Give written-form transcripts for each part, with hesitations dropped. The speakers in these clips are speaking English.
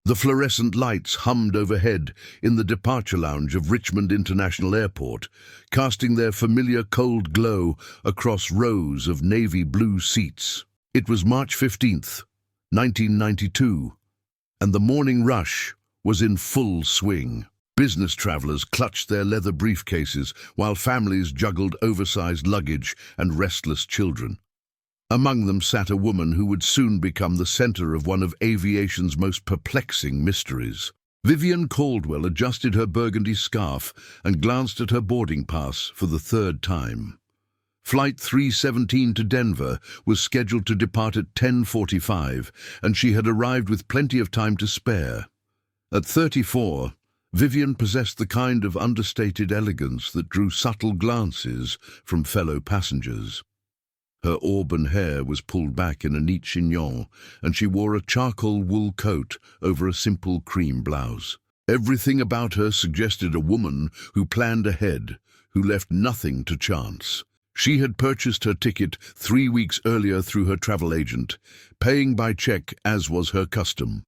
The fluorescent lights hummed overhead in the departure lounge of Richmond International Airport, casting their familiar cold glow across rows of navy blue seats. It was March 15th, 1992, and the morning rush was in full swing. Business travelers clutched their leather briefcases while families juggled oversized luggage and restless children. Among them sat a woman who would soon become the center of one of aviation's most perplexing mysteries. Vivian Caldwell adjusted her burgundy scarf and glanced at her boarding pass for the third time. Flight 317 to Denver was scheduled to depart at 10:45, and she had arrived with plenty of time to spare. At 34, Vivian possessed the kind of understated elegance that drew subtle glances from fellow passengers. Her auburn hair was pulled back in a neat chignon, and she wore a charcoal wool coat over a simple cream blouse. Everything about her suggested a woman who planned ahead, who left nothing to chance. She had purchased her ticket 3 weeks earlier through her travel agent, paying by check as was her custom.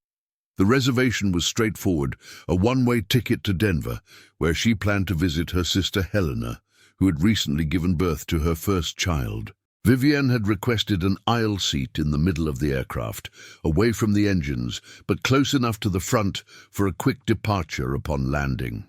The reservation was straightforward, a one-way ticket to Denver, where she planned to visit her sister Helena, who had recently given birth to her first child. Vivian had requested an aisle seat in the middle of the aircraft, away from the engines, but close enough to the front for a quick departure upon landing.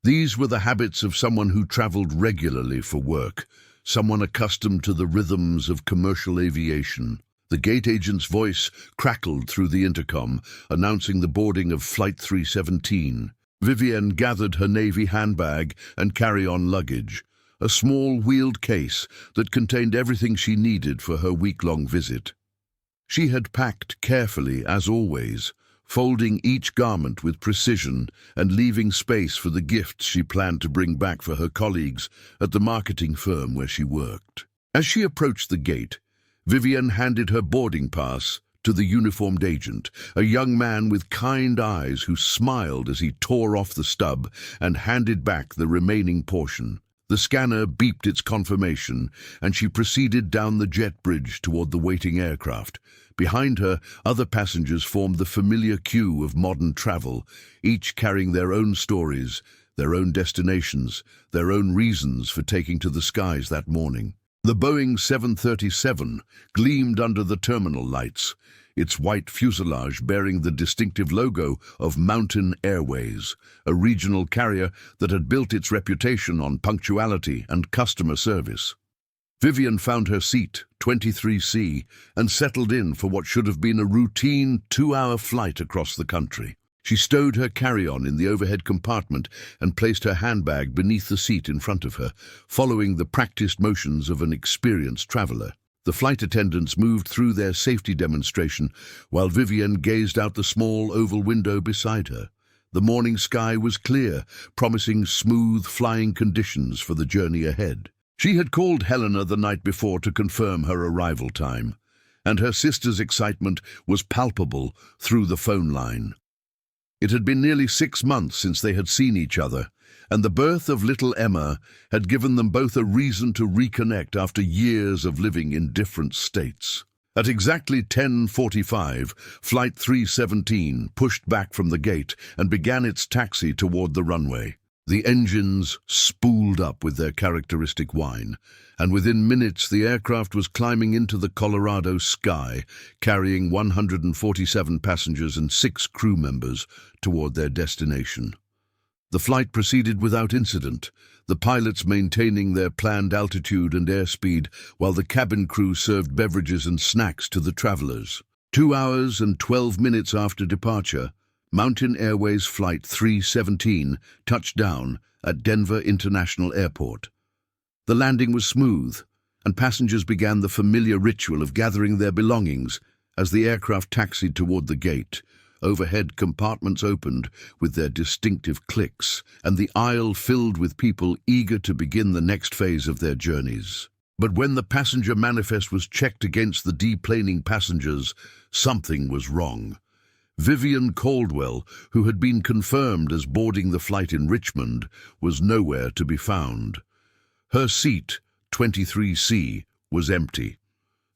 These were the habits of someone who traveled regularly for work, someone accustomed to the rhythms of commercial aviation. The gate agent's voice crackled through the intercom, announcing the boarding of Flight 317. Vivian gathered her navy handbag and carry-on luggage, a small wheeled case that contained everything she needed for her week-long visit. She had packed carefully, as always, folding each garment with precision and leaving space for the gifts she planned to bring back for her colleagues at the marketing firm where she worked. As she approached the gate, Vivian handed her boarding pass to the uniformed agent, a young man with kind eyes who smiled as he tore off the stub and handed back the remaining portion. The scanner beeped its confirmation, and she proceeded down the jet bridge toward the waiting aircraft. Behind her, other passengers formed the familiar queue of modern travel, each carrying their own stories, their own destinations, their own reasons for taking to the skies that morning. The Boeing 737 gleamed under the terminal lights, its white fuselage bearing the distinctive logo of Mountain Airways, a regional carrier that had built its reputation on punctuality and customer service. Vivian found her seat, 23C, and settled in for what should have been a routine 2-hour flight across the country. She stowed her carry-on in the overhead compartment and placed her handbag beneath the seat in front of her, following the practiced motions of an experienced traveler. The flight attendants moved through their safety demonstration while Vivian gazed out the small oval window beside her. The morning sky was clear, promising smooth flying conditions for the journey ahead. She had called Helena the night before to confirm her arrival time, and her sister's excitement was palpable through the phone line. It had been nearly 6 months since they had seen each other, and the birth of little Emma had given them both a reason to reconnect after years of living in different states. At exactly 10:45, Flight 317 pushed back from the gate and began its taxi toward the runway. The engines spooled up with their characteristic whine, and within minutes the aircraft was climbing into the Colorado sky, carrying 147 passengers and 6 crew members toward their destination. The flight proceeded without incident, the pilots maintaining their planned altitude and airspeed while the cabin crew served beverages and snacks to the travelers. 2 hours and 12 minutes after departure, Mountain Airways Flight 317 touched down at Denver International Airport. The landing was smooth, and passengers began the familiar ritual of gathering their belongings as the aircraft taxied toward the gate. Overhead compartments opened with their distinctive clicks, and the aisle filled with people eager to begin the next phase of their journeys. But when the passenger manifest was checked against the deplaning passengers, something was wrong. Vivian Caldwell, who had been confirmed as boarding the flight in Richmond, was nowhere to be found. Her seat, 23C, was empty.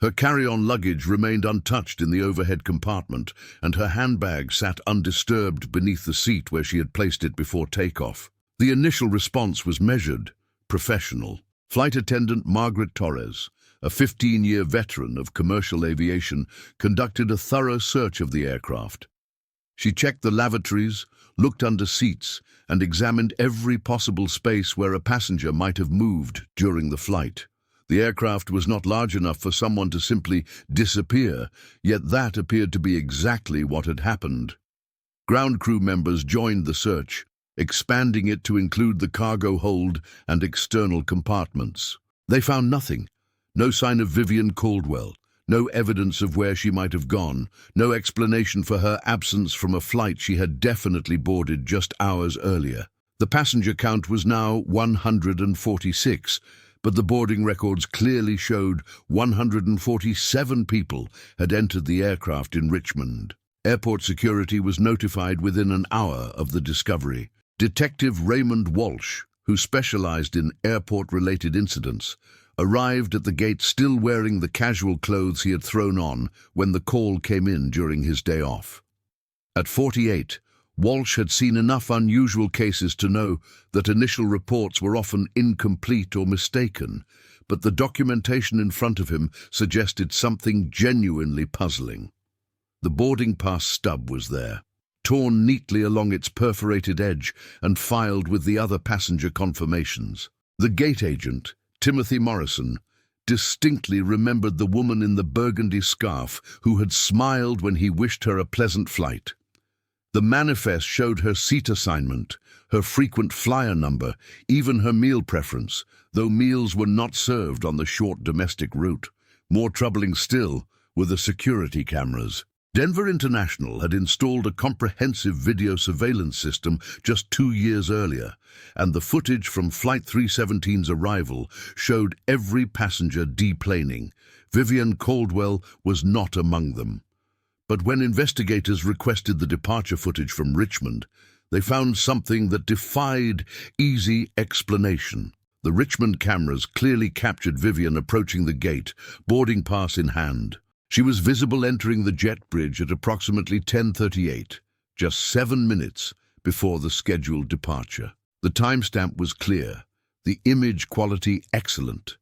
Her carry-on luggage remained untouched in the overhead compartment, and her handbag sat undisturbed beneath the seat where she had placed it before takeoff. The initial response was measured, professional. Flight attendant Margaret Torres, a 15-year veteran of commercial aviation, conducted a thorough search of the aircraft. She checked the lavatories, looked under seats, and examined every possible space where a passenger might have moved during the flight. The aircraft was not large enough for someone to simply disappear, yet that appeared to be exactly what had happened. Ground crew members joined the search, expanding it to include the cargo hold and external compartments. They found nothing. No sign of Vivian Caldwell, no evidence of where she might have gone, no explanation for her absence from a flight she had definitely boarded just hours earlier. The passenger count was now 146, but the boarding records clearly showed 147 people had entered the aircraft in Richmond. Airport security was notified within an hour of the discovery. Detective Raymond Walsh, who specialized in airport-related incidents, arrived at the gate still wearing the casual clothes he had thrown on when the call came in during his day off. At 48, Walsh had seen enough unusual cases to know that initial reports were often incomplete or mistaken, but the documentation in front of him suggested something genuinely puzzling. The boarding pass stub was there, torn neatly along its perforated edge and filed with the other passenger confirmations. The gate agent, Timothy Morrison, distinctly remembered the woman in the burgundy scarf who had smiled when he wished her a pleasant flight. The manifest showed her seat assignment, her frequent flyer number, even her meal preference, though meals were not served on the short domestic route. More troubling still were the security cameras. Denver International had installed a comprehensive video surveillance system just 2 years earlier, and the footage from Flight 317's arrival showed every passenger deplaning. Vivian Caldwell was not among them. But when investigators requested the departure footage from Richmond, they found something that defied easy explanation. The Richmond cameras clearly captured Vivian approaching the gate, boarding pass in hand. She was visible entering the jet bridge at approximately 10:38, just 7 minutes before the scheduled departure. The timestamp was clear, the image quality excellent.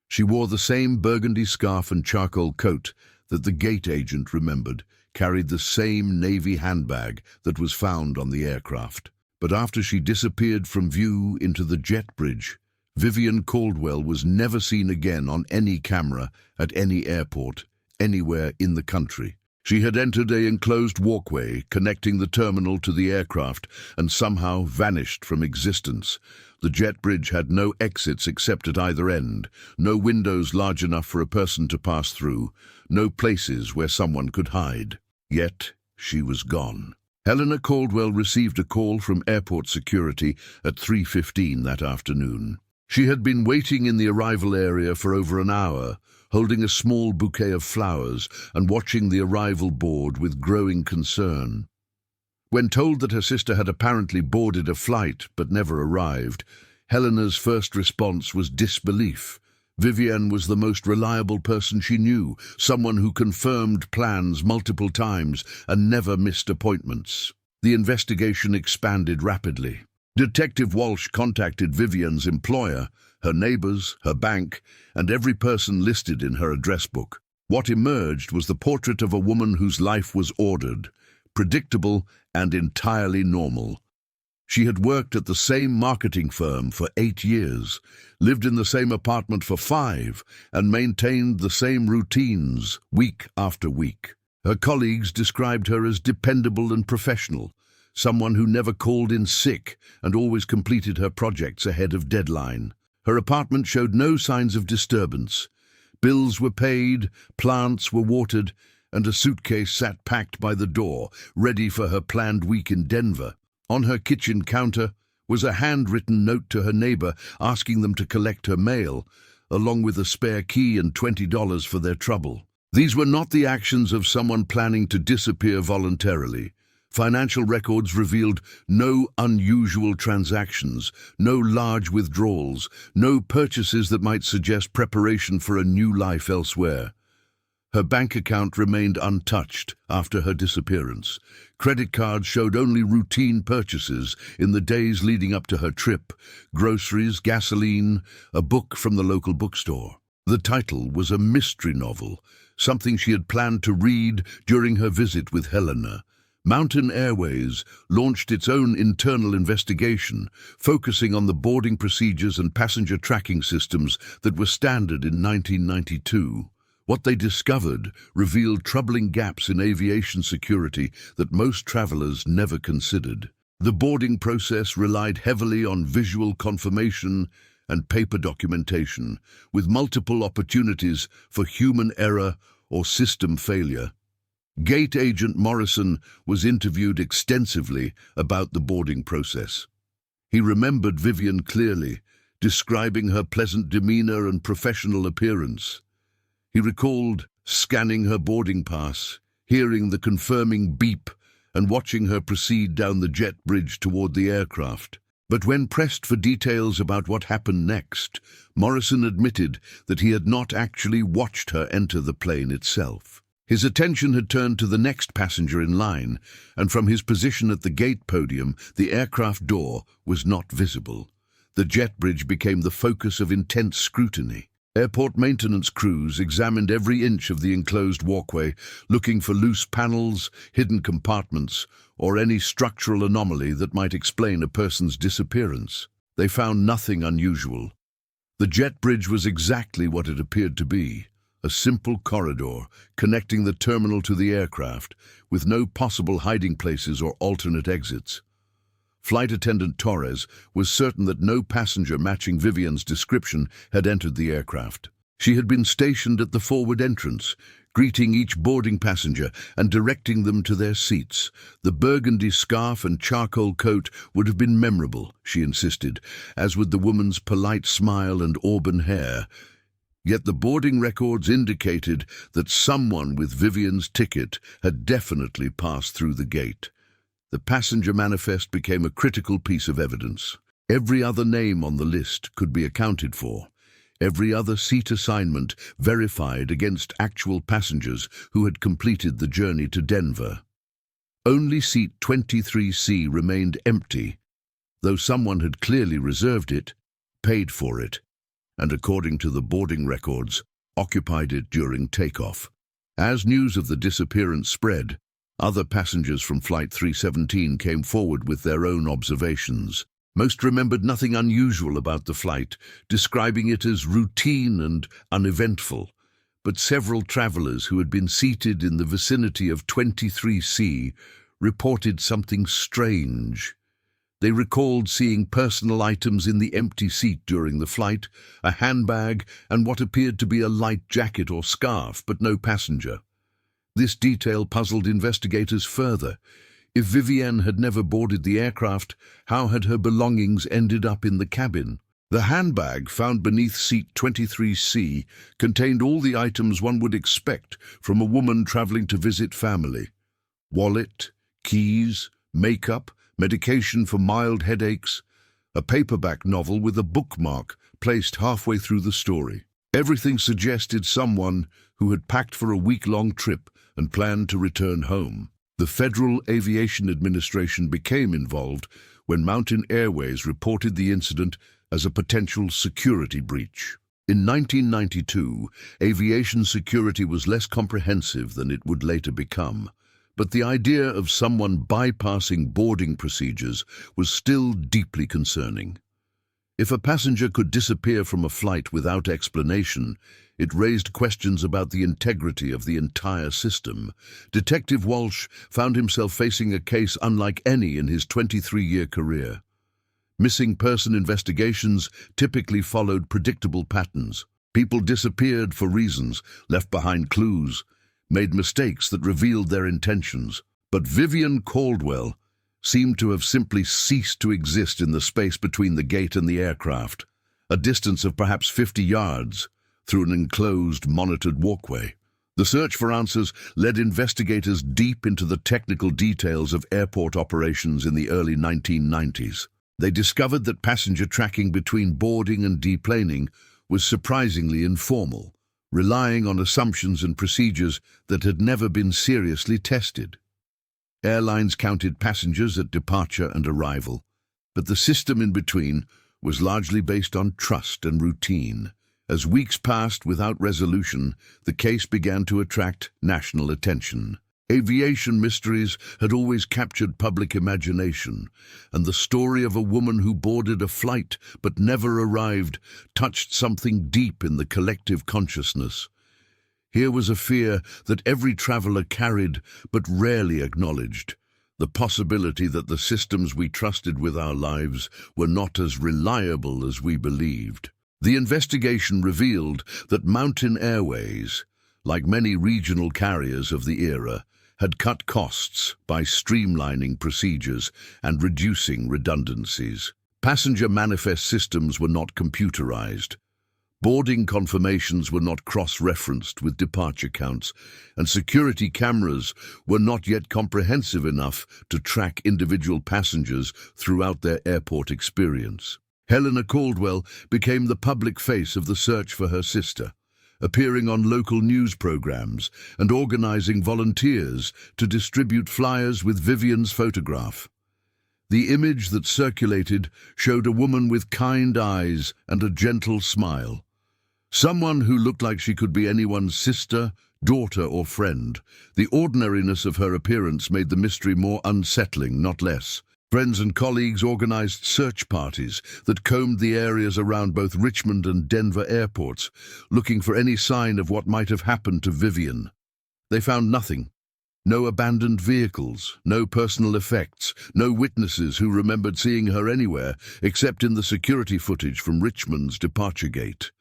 She wore the same burgundy scarf and charcoal coat that the gate agent remembered, carried the same navy handbag that was found on the aircraft. But after she disappeared from view into the jet bridge, Vivian Caldwell was never seen again on any camera at any airport anywhere in the country. She had entered an enclosed walkway connecting the terminal to the aircraft and somehow vanished from existence. The jet bridge had no exits except at either end, no windows large enough for a person to pass through, no places where someone could hide. Yet she was gone. Helena Caldwell received a call from airport security at 3:15 that afternoon. She had been waiting in the arrival area for over an hour, holding a small bouquet of flowers and watching the arrival board with growing concern. When told that her sister had apparently boarded a flight but never arrived, Helena's first response was disbelief. Vivian was the most reliable person she knew, someone who confirmed plans multiple times and never missed appointments. The investigation expanded rapidly. Detective Walsh contacted Vivian's employer, her neighbors, her bank, and every person listed in her address book. What emerged was the portrait of a woman whose life was ordered, predictable, and entirely normal. She had worked at the same marketing firm for 8 years, lived in the same apartment for 5, and maintained the same routines week after week. Her colleagues described her as dependable and professional, someone who never called in sick and always completed her projects ahead of deadline. Her apartment showed no signs of disturbance. Bills were paid, plants were watered, and a suitcase sat packed by the door, ready for her planned week in Denver. On her kitchen counter was a handwritten note to her neighbor asking them to collect her mail, along with a spare key and $20 for their trouble. These were not the actions of someone planning to disappear voluntarily. Financial records revealed no unusual transactions, no large withdrawals, no purchases that might suggest preparation for a new life elsewhere. Her bank account remained untouched after her disappearance. Credit cards showed only routine purchases in the days leading up to her trip: groceries, gasoline, a book from the local bookstore. The title was a mystery novel, something she had planned to read during her visit with Helena. Mountain Airways launched its own internal investigation, focusing on the boarding procedures and passenger tracking systems that were standard in 1992. What they discovered revealed troubling gaps in aviation security that most travelers never considered. The boarding process relied heavily on visual confirmation and paper documentation, with multiple opportunities for human error or system failure. Gate agent Morrison was interviewed extensively about the boarding process. He remembered Vivian clearly, describing her pleasant demeanor and professional appearance. He recalled scanning her boarding pass, hearing the confirming beep, and watching her proceed down the jet bridge toward the aircraft. But when pressed for details about what happened next, Morrison admitted that he had not actually watched her enter the plane itself. His attention had turned to the next passenger in line, and from his position at the gate podium, the aircraft door was not visible. The jet bridge became the focus of intense scrutiny. Airport maintenance crews examined every inch of the enclosed walkway, looking for loose panels, hidden compartments, or any structural anomaly that might explain a person's disappearance. They found nothing unusual. The jet bridge was exactly what it appeared to be: a simple corridor connecting the terminal to the aircraft, with no possible hiding places or alternate exits. Flight attendant Torres was certain that no passenger matching Vivian's description had entered the aircraft. She had been stationed at the forward entrance, greeting each boarding passenger and directing them to their seats. The burgundy scarf and charcoal coat would have been memorable, she insisted, as would the woman's polite smile and auburn hair. Yet the boarding records indicated that someone with Vivian's ticket had definitely passed through the gate. The passenger manifest became a critical piece of evidence. Every other name on the list could be accounted for. Every other seat assignment verified against actual passengers who had completed the journey to Denver. Only seat 23C remained empty, though someone had clearly reserved it, paid for it, and according to the boarding records, occupied it during takeoff. As news of the disappearance spread, other passengers from Flight 317 came forward with their own observations. Most remembered nothing unusual about the flight, describing it as routine and uneventful. But several travelers who had been seated in the vicinity of 23C reported something strange. They recalled seeing personal items in the empty seat during the flight, a handbag and what appeared to be a light jacket or scarf, but no passenger. This detail puzzled investigators further. If Vivian had never boarded the aircraft, how had her belongings ended up in the cabin? The handbag found beneath seat 23C contained all the items one would expect from a woman traveling to visit family: wallet, keys, makeup, medication for mild headaches, a paperback novel with a bookmark placed halfway through the story. Everything suggested someone who had packed for a week-long trip and planned to return home. The Federal Aviation Administration became involved when Mountain Airways reported the incident as a potential security breach. In 1992, aviation security was less comprehensive than it would later become, but the idea of someone bypassing boarding procedures was still deeply concerning. If a passenger could disappear from a flight without explanation, it raised questions about the integrity of the entire system. Detective Walsh found himself facing a case unlike any in his 23-year career. Missing person investigations typically followed predictable patterns. People disappeared for reasons, left behind clues, made mistakes that revealed their intentions. But Vivian Caldwell seemed to have simply ceased to exist in the space between the gate and the aircraft, a distance of perhaps 50 yards, through an enclosed, monitored walkway. The search for answers led investigators deep into the technical details of airport operations in the early 1990s. They discovered that passenger tracking between boarding and deplaning was surprisingly informal, relying on assumptions and procedures that had never been seriously tested. Airlines counted passengers at departure and arrival, but the system in between was largely based on trust and routine. As weeks passed without resolution, the case began to attract national attention. Aviation mysteries had always captured public imagination, and the story of a woman who boarded a flight but never arrived touched something deep in the collective consciousness. Here was a fear that every traveler carried but rarely acknowledged, the possibility that the systems we trusted with our lives were not as reliable as we believed. The investigation revealed that Mountain Airways, like many regional carriers of the era, had cut costs by streamlining procedures and reducing redundancies. Passenger manifest systems were not computerized. Boarding confirmations were not cross-referenced with departure counts, and security cameras were not yet comprehensive enough to track individual passengers throughout their airport experience. Helena Caldwell became the public face of the search for her sister, appearing on local news programs and organizing volunteers to distribute flyers with Vivian's photograph. The image that circulated showed a woman with kind eyes and a gentle smile. Someone who looked like she could be anyone's sister, daughter, or friend. The ordinariness of her appearance made the mystery more unsettling, not less. Friends and colleagues organized search parties that combed the areas around both Richmond and Denver airports, looking for any sign of what might have happened to Vivian. They found nothing. No abandoned vehicles, no personal effects, no witnesses who remembered seeing her anywhere except in the security footage from Richmond's departure gate.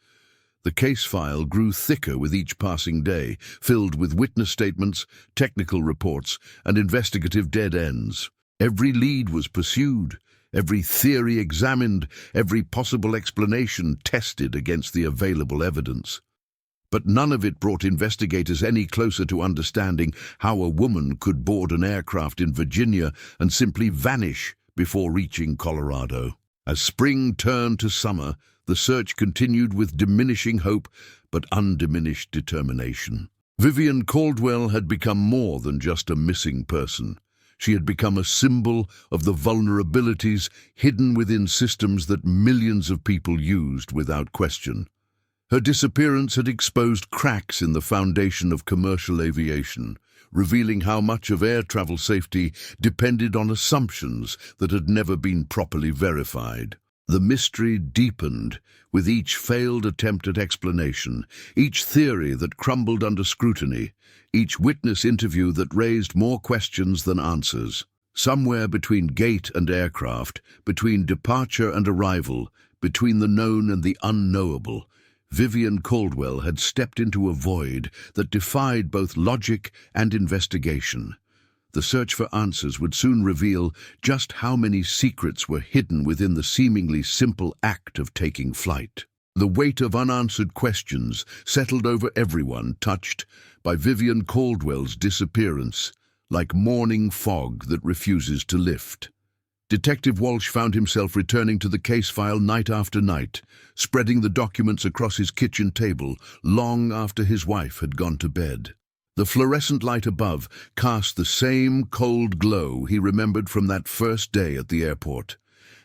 The case file grew thicker with each passing day, filled with witness statements, technical reports, and investigative dead ends. Every lead was pursued, every theory examined, every possible explanation tested against the available evidence. But none of it brought investigators any closer to understanding how a woman could board an aircraft in Virginia and simply vanish before reaching Colorado. As spring turned to summer, the search continued with diminishing hope but undiminished determination. Vivian Caldwell had become more than just a missing person. She had become a symbol of the vulnerabilities hidden within systems that millions of people used without question. Her disappearance had exposed cracks in the foundation of commercial aviation, revealing how much of air travel safety depended on assumptions that had never been properly verified. The mystery deepened with each failed attempt at explanation, each theory that crumbled under scrutiny, each witness interview that raised more questions than answers. Somewhere between gate and aircraft, between departure and arrival, between the known and the unknowable, Vivian Caldwell had stepped into a void that defied both logic and investigation. The search for answers would soon reveal just how many secrets were hidden within the seemingly simple act of taking flight. The weight of unanswered questions settled over everyone touched by Vivian Caldwell's disappearance, like morning fog that refuses to lift. Detective Walsh found himself returning to the case file night after night, spreading the documents across his kitchen table long after his wife had gone to bed. The fluorescent light above cast the same cold glow he remembered from that first day at the airport,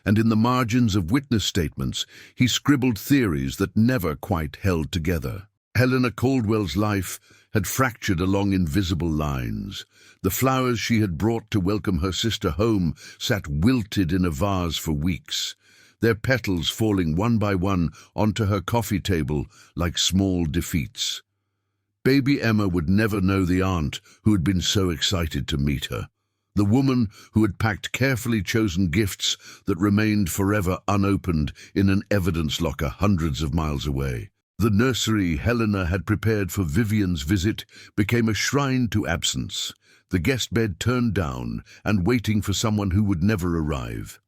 and in the margins of witness statements he scribbled theories that never quite held together. Helena Caldwell's life had fractured along invisible lines. The flowers she had brought to welcome her sister home sat wilted in a vase for weeks, their petals falling one by one onto her coffee table like small defeats. Baby Emma would never know the aunt who had been so excited to meet her, the woman who had packed carefully chosen gifts that remained forever unopened in an evidence locker hundreds of miles away. The nursery Helena had prepared for Vivian's visit became a shrine to absence, the guest bed turned down and waiting for someone who would never arrive.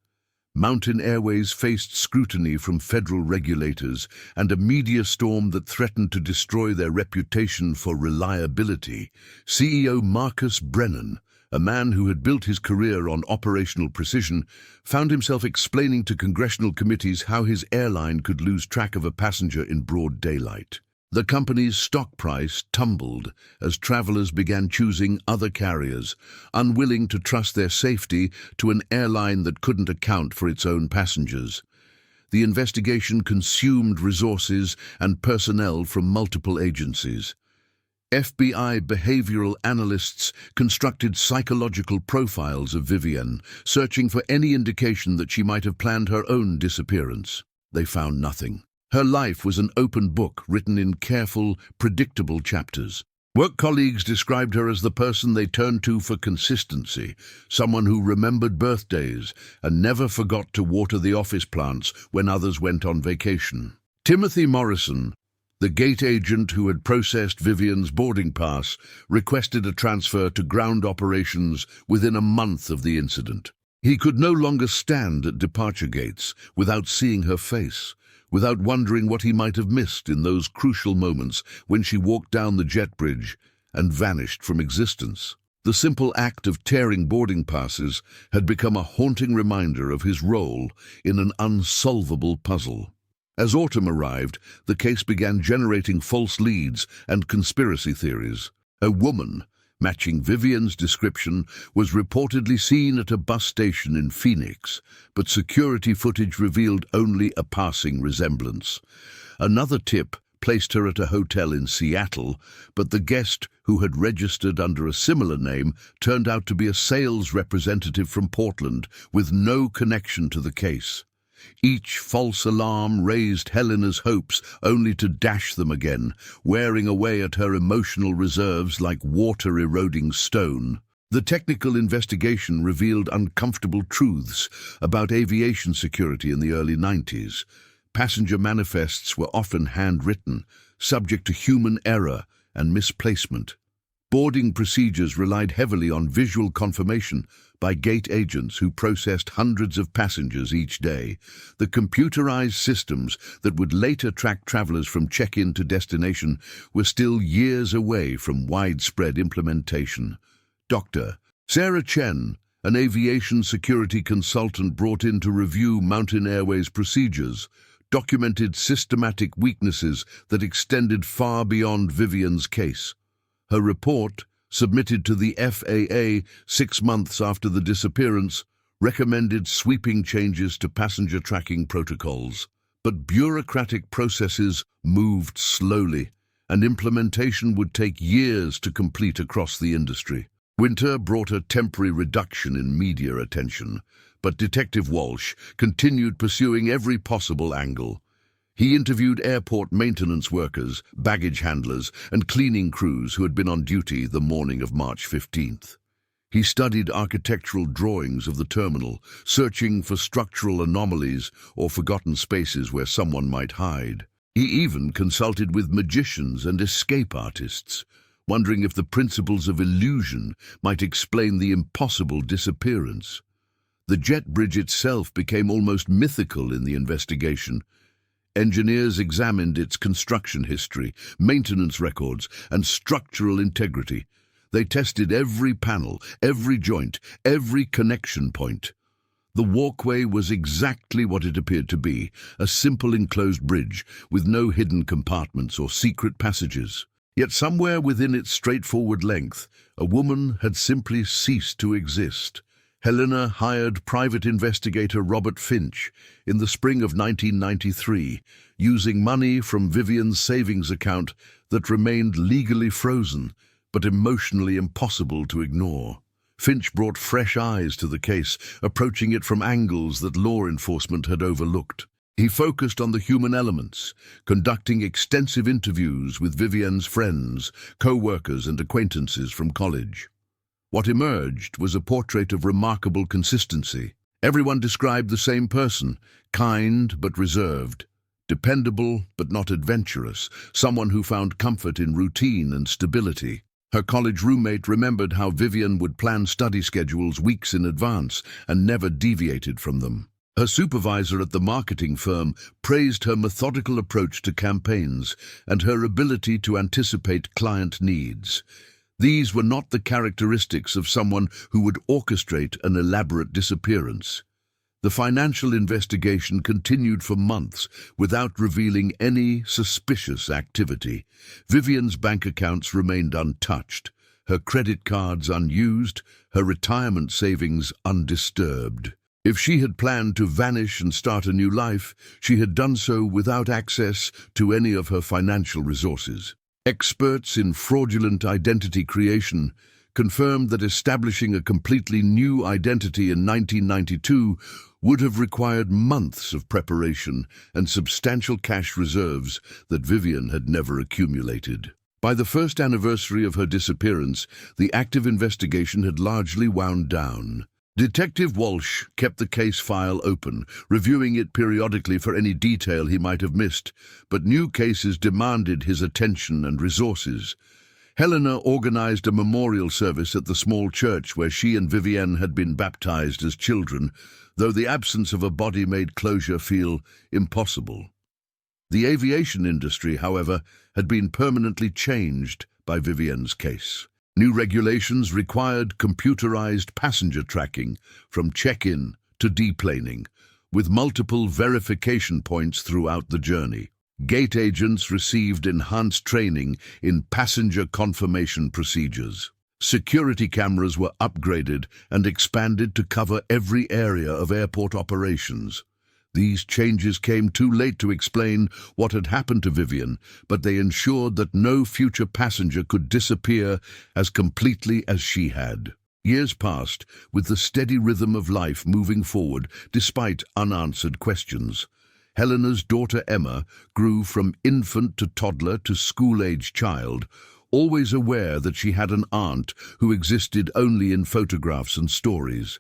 Mountain Airways faced scrutiny from federal regulators and a media storm that threatened to destroy their reputation for reliability. CEO Marcus Brennan, a man who had built his career on operational precision, found himself explaining to congressional committees how his airline could lose track of a passenger in broad daylight. The company's stock price tumbled as travelers began choosing other carriers, unwilling to trust their safety to an airline that couldn't account for its own passengers. The investigation consumed resources and personnel from multiple agencies. FBI behavioral analysts constructed psychological profiles of Vivian, searching for any indication that she might have planned her own disappearance. They found nothing. Her life was an open book written in careful, predictable chapters. Work colleagues described her as the person they turned to for consistency, someone who remembered birthdays and never forgot to water the office plants when others went on vacation. Timothy Morrison, the gate agent who had processed Vivian's boarding pass, requested a transfer to ground operations within a month of the incident. He could no longer stand at departure gates without seeing her face, without wondering what he might have missed in those crucial moments when she walked down the jet bridge and vanished from existence. The simple act of tearing boarding passes had become a haunting reminder of his role in an unsolvable puzzle. As autumn arrived, the case began generating false leads and conspiracy theories. A woman, matching Vivian's description, was reportedly seen at a bus station in Phoenix, but security footage revealed only a passing resemblance. Another tip placed her at a hotel in Seattle, but the guest, who had registered under a similar name, turned out to be a sales representative from Portland with no connection to the case. Each false alarm raised Helena's hopes only to dash them again, wearing away at her emotional reserves like water-eroding stone. The technical investigation revealed uncomfortable truths about aviation security in the early 90s. Passenger manifests were often handwritten, subject to human error and misplacement. Boarding procedures relied heavily on visual confirmation by gate agents who processed hundreds of passengers each day. The computerized systems that would later track travelers from check-in to destination were still years away from widespread implementation. Dr. Sarah Chen, an aviation security consultant brought in to review Mountain Airways procedures, documented systematic weaknesses that extended far beyond Vivian's case. Her report, submitted to the FAA 6 months after the disappearance, recommended sweeping changes to passenger tracking protocols. But bureaucratic processes moved slowly, and implementation would take years to complete across the industry. Winter brought a temporary reduction in media attention, but Detective Walsh continued pursuing every possible angle. He interviewed airport maintenance workers, baggage handlers, and cleaning crews who had been on duty the morning of March 15th. He studied architectural drawings of the terminal, searching for structural anomalies or forgotten spaces where someone might hide. He even consulted with magicians and escape artists, wondering if the principles of illusion might explain the impossible disappearance. The jet bridge itself became almost mythical in the investigation. Engineers examined its construction history, maintenance records, and structural integrity. They tested every panel, every joint, every connection point. The walkway was exactly what it appeared to be, a simple enclosed bridge with no hidden compartments or secret passages. Yet somewhere within its straightforward length, a woman had simply ceased to exist. Helena hired private investigator Robert Finch in the spring of 1993, using money from Vivian's savings account that remained legally frozen, but emotionally impossible to ignore. Finch brought fresh eyes to the case, approaching it from angles that law enforcement had overlooked. He focused on the human elements, conducting extensive interviews with Vivian's friends, co-workers, and acquaintances from college. What emerged was a portrait of remarkable consistency. Everyone described the same person, kind but reserved, dependable but not adventurous, someone who found comfort in routine and stability. Her college roommate remembered how Vivian would plan study schedules weeks in advance and never deviated from them. Her supervisor at the marketing firm praised her methodical approach to campaigns and her ability to anticipate client needs. These were not the characteristics of someone who would orchestrate an elaborate disappearance. The financial investigation continued for months without revealing any suspicious activity. Vivian's bank accounts remained untouched, her credit cards unused, her retirement savings undisturbed. If she had planned to vanish and start a new life, she had done so without access to any of her financial resources. Experts in fraudulent identity creation confirmed that establishing a completely new identity in 1992 would have required months of preparation and substantial cash reserves that Vivian had never accumulated. By the first anniversary of her disappearance, the active investigation had largely wound down. Detective Walsh kept the case file open, reviewing it periodically for any detail he might have missed, but new cases demanded his attention and resources. Helena organized a memorial service at the small church where she and Vivian had been baptized as children, though the absence of a body made closure feel impossible. The aviation industry, however, had been permanently changed by Vivian's case. New regulations required computerized passenger tracking from check-in to deplaning, with multiple verification points throughout the journey. Gate agents received enhanced training in passenger confirmation procedures. Security cameras were upgraded and expanded to cover every area of airport operations. These changes came too late to explain what had happened to Vivian, but they ensured that no future passenger could disappear as completely as she had. Years passed, with the steady rhythm of life moving forward despite unanswered questions. Helena's daughter Emma grew from infant to toddler to school-age child, always aware that she had an aunt who existed only in photographs and stories.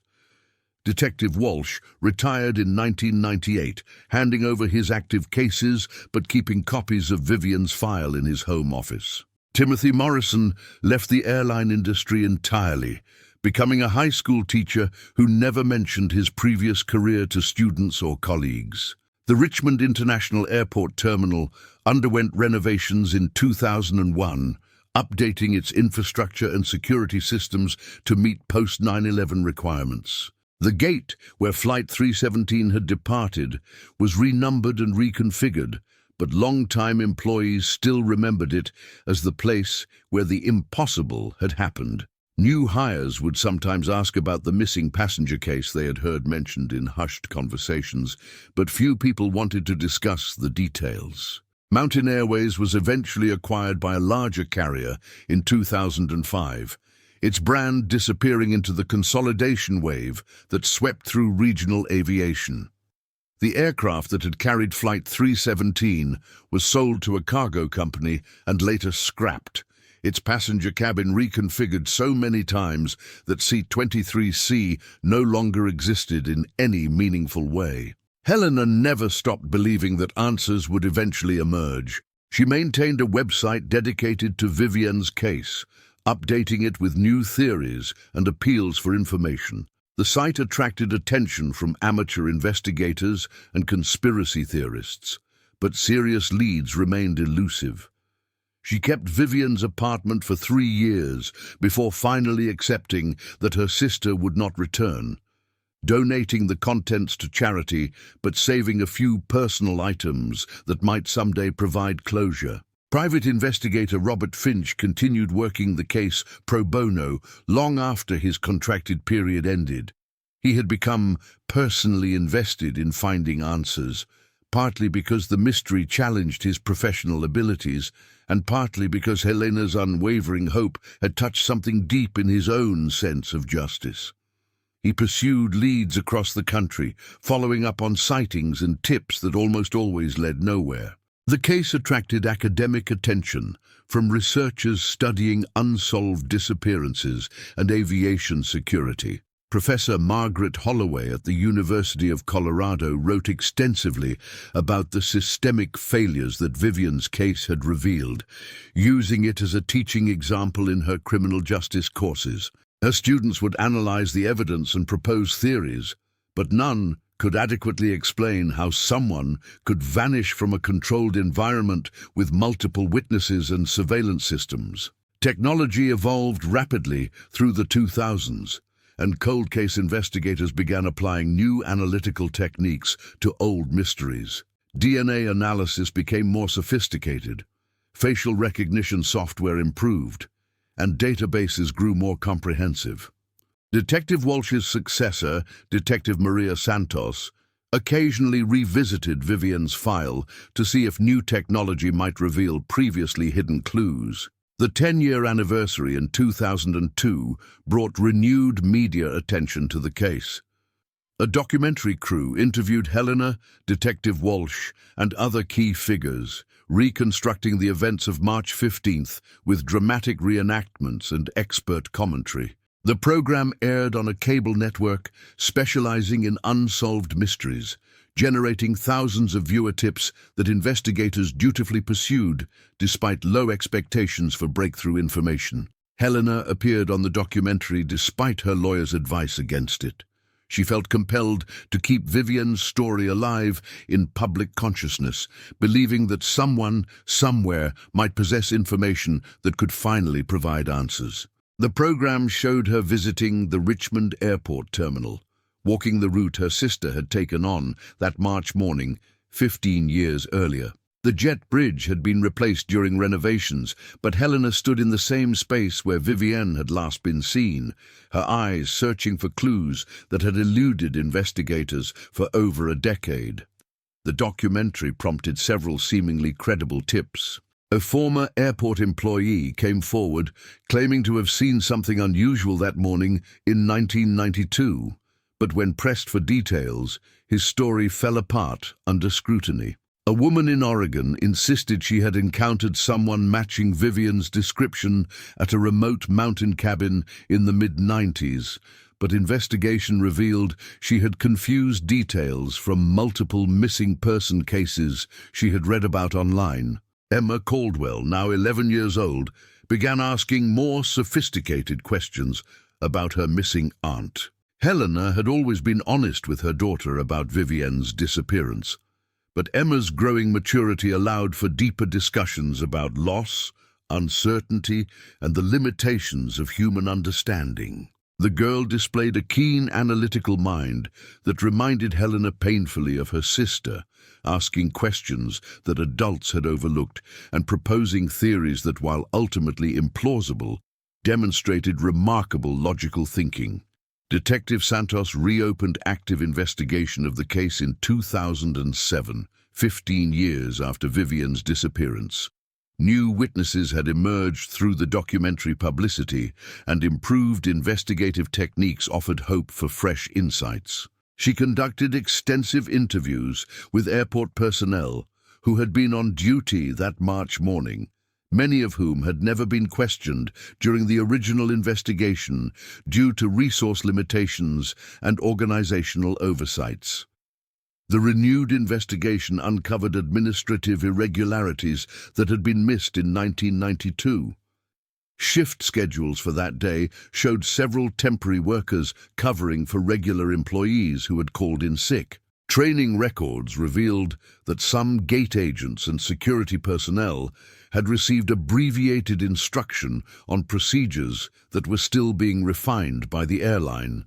Detective Walsh retired in 1998, handing over his active cases but keeping copies of Vivian's file in his home office. Timothy Morrison left the airline industry entirely, becoming a high school teacher who never mentioned his previous career to students or colleagues. The Richmond International Airport terminal underwent renovations in 2001, updating its infrastructure and security systems to meet post-9/11 requirements. The gate where Flight 317 had departed was renumbered and reconfigured, but long-time employees still remembered it as the place where the impossible had happened. New hires would sometimes ask about the missing passenger case they had heard mentioned in hushed conversations, but few people wanted to discuss the details. Mountain Airways was eventually acquired by a larger carrier in 2005, its brand disappearing into the consolidation wave that swept through regional aviation. The aircraft that had carried Flight 317 was sold to a cargo company and later scrapped, its passenger cabin reconfigured so many times that Seat 23C no longer existed in any meaningful way. Helena never stopped believing that answers would eventually emerge. She maintained a website dedicated to Vivian's case, updating it with new theories and appeals for information. The site attracted attention from amateur investigators and conspiracy theorists, but serious leads remained elusive. She kept Vivian's apartment for 3 years before finally accepting that her sister would not return, donating the contents to charity but saving a few personal items that might someday provide closure. Private investigator Robert Finch continued working the case pro bono long after his contracted period ended. He had become personally invested in finding answers, partly because the mystery challenged his professional abilities, and partly because Helena's unwavering hope had touched something deep in his own sense of justice. He pursued leads across the country, following up on sightings and tips that almost always led nowhere. The case attracted academic attention from researchers studying unsolved disappearances and aviation security. Professor Margaret Holloway at the University of Colorado wrote extensively about the systemic failures that Vivian's case had revealed, using it as a teaching example in her criminal justice courses. Her students would analyze the evidence and propose theories, but none could adequately explain how someone could vanish from a controlled environment with multiple witnesses and surveillance systems. Technology evolved rapidly through the 2000s, and cold case investigators began applying new analytical techniques to old mysteries. DNA analysis became more sophisticated, facial recognition software improved, and databases grew more comprehensive. Detective Walsh's successor, Detective Maria Santos, occasionally revisited Vivian's file to see if new technology might reveal previously hidden clues. The 10-year anniversary in 2002 brought renewed media attention to the case. A documentary crew interviewed Helena, Detective Walsh, and other key figures, reconstructing the events of March 15th with dramatic reenactments and expert commentary. The program aired on a cable network specializing in unsolved mysteries, generating thousands of viewer tips that investigators dutifully pursued despite low expectations for breakthrough information. Helena appeared on the documentary despite her lawyer's advice against it. She felt compelled to keep Vivian's story alive in public consciousness, believing that someone, somewhere, might possess information that could finally provide answers. The program showed her visiting the Richmond Airport terminal, walking the route her sister had taken on that March morning 15 years earlier. The jet bridge had been replaced during renovations, but Helena stood in the same space where Vivienne had last been seen, her eyes searching for clues that had eluded investigators for over a decade. The documentary prompted several seemingly credible tips. A former airport employee came forward, claiming to have seen something unusual that morning in 1992, but when pressed for details, his story fell apart under scrutiny. A woman in Oregon insisted she had encountered someone matching Vivian's description at a remote mountain cabin in the mid-90s, but investigation revealed she had confused details from multiple missing person cases she had read about online. Emma Caldwell, now 11 years old, began asking more sophisticated questions about her missing aunt. Helena had always been honest with her daughter about Vivian's disappearance, but Emma's growing maturity allowed for deeper discussions about loss, uncertainty, and the limitations of human understanding. The girl displayed a keen analytical mind that reminded Helena painfully of her sister, asking questions that adults had overlooked and proposing theories that, while ultimately implausible, demonstrated remarkable logical thinking. Detective Santos reopened active investigation of the case in 2007, 15 years after Vivian's disappearance. New witnesses had emerged through the documentary publicity, and improved investigative techniques offered hope for fresh insights. She conducted extensive interviews with airport personnel who had been on duty that March morning, many of whom had never been questioned during the original investigation due to resource limitations and organizational oversights. The renewed investigation uncovered administrative irregularities that had been missed in 1992. Shift schedules for that day showed several temporary workers covering for regular employees who had called in sick. Training records revealed that some gate agents and security personnel had received abbreviated instruction on procedures that were still being refined by the airline.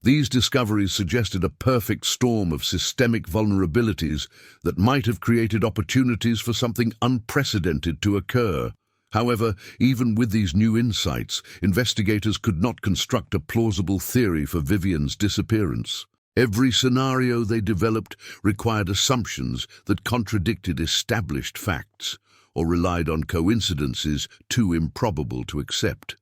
These discoveries suggested a perfect storm of systemic vulnerabilities that might have created opportunities for something unprecedented to occur. However, even with these new insights, investigators could not construct a plausible theory for Vivian's disappearance. Every scenario they developed required assumptions that contradicted established facts, or relied on coincidences too improbable to accept.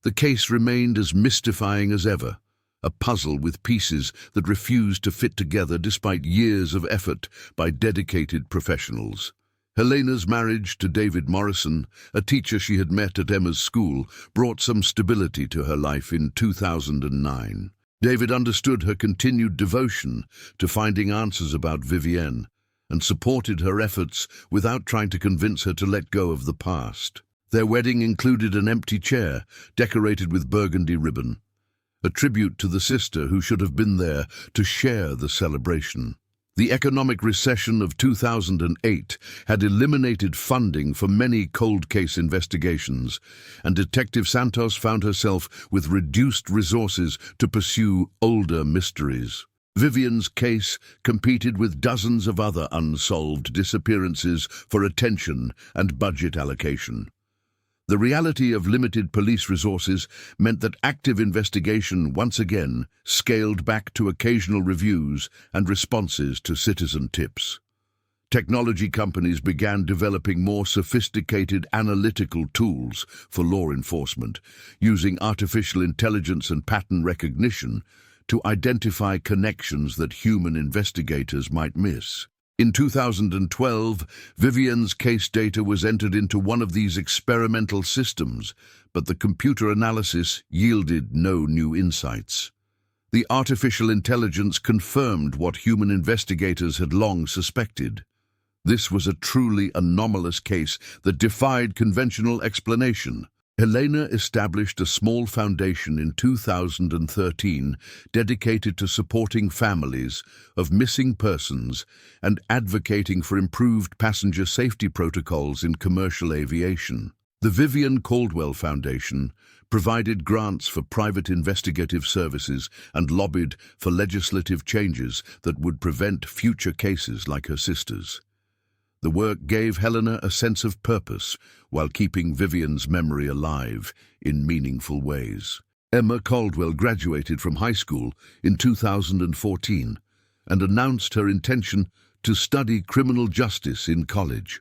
The case remained as mystifying as ever, a puzzle with pieces that refused to fit together despite years of effort by dedicated professionals. Helena's marriage to David Morrison, a teacher she had met at Emma's school, brought some stability to her life in 2009. David understood her continued devotion to finding answers about Vivienne and supported her efforts without trying to convince her to let go of the past. Their wedding included an empty chair decorated with burgundy ribbon, a tribute to the sister who should have been there to share the celebration. The economic recession of 2008 had eliminated funding for many cold case investigations, and Detective Santos found herself with reduced resources to pursue older mysteries. Vivian's case competed with dozens of other unsolved disappearances for attention and budget allocation. The reality of limited police resources meant that active investigation once again scaled back to occasional reviews and responses to citizen tips. Technology companies began developing more sophisticated analytical tools for law enforcement, using artificial intelligence and pattern recognition to identify connections that human investigators might miss. In 2012, Vivian's case data was entered into one of these experimental systems, but the computer analysis yielded no new insights. The artificial intelligence confirmed what human investigators had long suspected. This was a truly anomalous case that defied conventional explanation. Helena established a small foundation in 2013 dedicated to supporting families of missing persons and advocating for improved passenger safety protocols in commercial aviation. The Vivian Caldwell Foundation provided grants for private investigative services and lobbied for legislative changes that would prevent future cases like her sister's. The work gave Helena a sense of purpose while keeping Vivian's memory alive in meaningful ways. Emma Caldwell graduated from high school in 2014 and announced her intention to study criminal justice in college.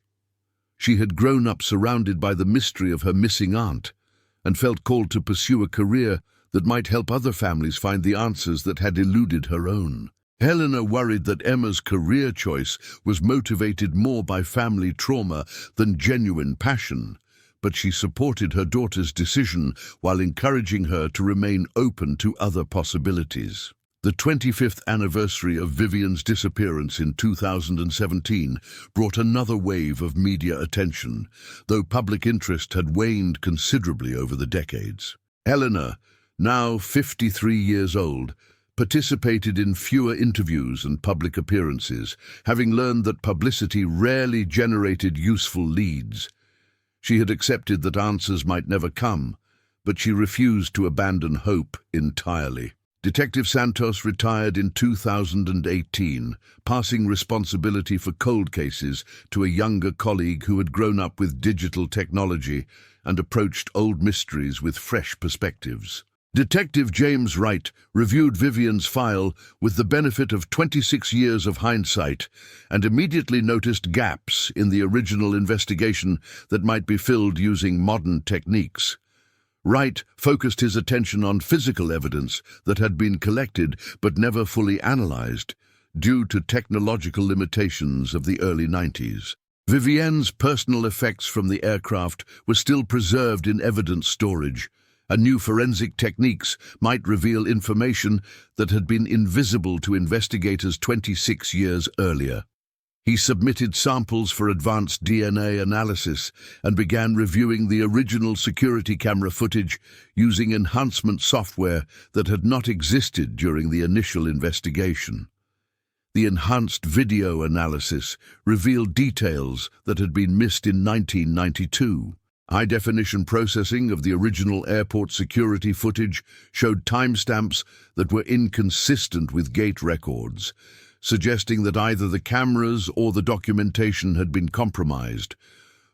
She had grown up surrounded by the mystery of her missing aunt and felt called to pursue a career that might help other families find the answers that had eluded her own. Helena worried that Emma's career choice was motivated more by family trauma than genuine passion, but she supported her daughter's decision while encouraging her to remain open to other possibilities. The 25th anniversary of Vivian's disappearance in 2017 brought another wave of media attention, though public interest had waned considerably over the decades. Helena, now 53 years old, participated in fewer interviews and public appearances, having learned that publicity rarely generated useful leads. She had accepted that answers might never come, but she refused to abandon hope entirely. Detective Santos retired in 2018, passing responsibility for cold cases to a younger colleague who had grown up with digital technology and approached old mysteries with fresh perspectives. Detective James Wright reviewed Vivian's file with the benefit of 26 years of hindsight and immediately noticed gaps in the original investigation that might be filled using modern techniques. Wright focused his attention on physical evidence that had been collected but never fully analyzed due to technological limitations of the early 90s. Vivian's personal effects from the aircraft were still preserved in evidence storage, and new forensic techniques might reveal information that had been invisible to investigators 26 years earlier. He submitted samples for advanced DNA analysis and began reviewing the original security camera footage using enhancement software that had not existed during the initial investigation. The enhanced video analysis revealed details that had been missed in 1992. High-definition processing of the original airport security footage showed timestamps that were inconsistent with gate records, suggesting that either the cameras or the documentation had been compromised.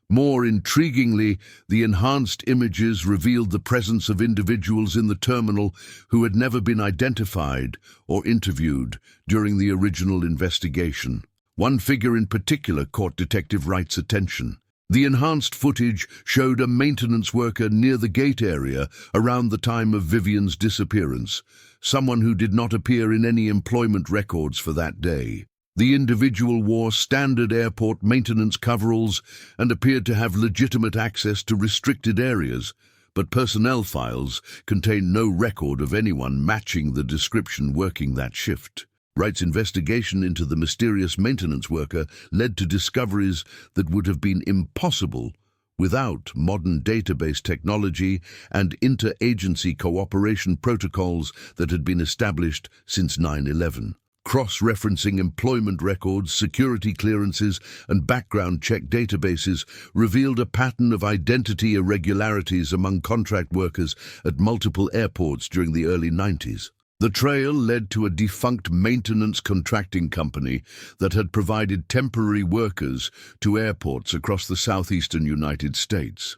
More intriguingly, the enhanced images revealed the presence of individuals in the terminal who had never been identified or interviewed during the original investigation. One figure in particular caught Detective Wright's attention. The enhanced footage showed a maintenance worker near the gate area around the time of Vivian's disappearance, someone who did not appear in any employment records for that day. The individual wore standard airport maintenance coveralls and appeared to have legitimate access to restricted areas, but personnel files contained no record of anyone matching the description working that shift. Wright's investigation into the mysterious maintenance worker led to discoveries that would have been impossible without modern database technology and interagency cooperation protocols that had been established since 9/11. cross-referencing employment records, security clearances, and background check databases revealed a pattern of identity irregularities among contract workers at multiple airports during the early 90s. The trail led to a defunct maintenance contracting company that had provided temporary workers to airports across the southeastern United States.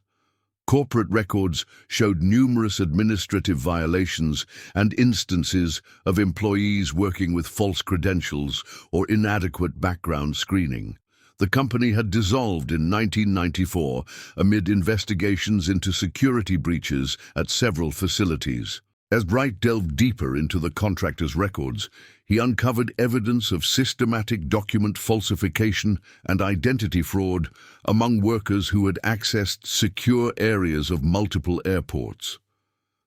Corporate records showed numerous administrative violations and instances of employees working with false credentials or inadequate background screening. The company had dissolved in 1994 amid investigations into security breaches at several facilities. As Bright delved deeper into the contractor's records, he uncovered evidence of systematic document falsification and identity fraud among workers who had accessed secure areas of multiple airports.